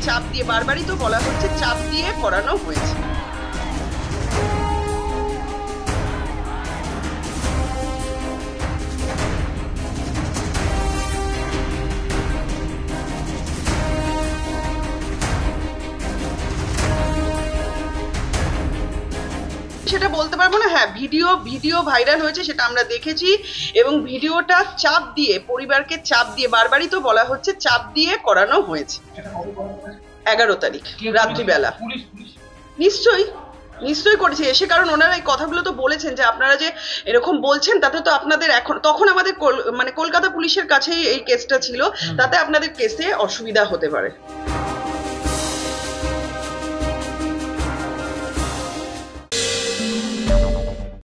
চাপ দিয়ে, বারবারই তো বলা হচ্ছে চাপ দিয়ে করানো হয়েছে। সেটা বলতে পারবো না। হ্যাঁ, ভিডিও ভাইরাল হয়েছে, সেটা আমরা দেখেছি, এবং ভিডিওটা চাপ দিয়ে, পরিবারকে চাপ দিয়ে, বারবারই তো বলা হচ্ছে চাপ দিয়ে করানো হয়েছে। 11 তারিখ রাত্রিবেলা। নিশ্চয়ই করেছে এসে, কারণ ওনারা এই কথাগুলো তো বলেছেন যে আপনারা যে এরকম বলছেন তাতে তো আপনাদের এখন, তখন আমাদের মানে কলকাতা পুলিশের কাছেই এই কেসটা ছিল, তাতে আপনাদের কেসে অসুবিধা হতে পারে।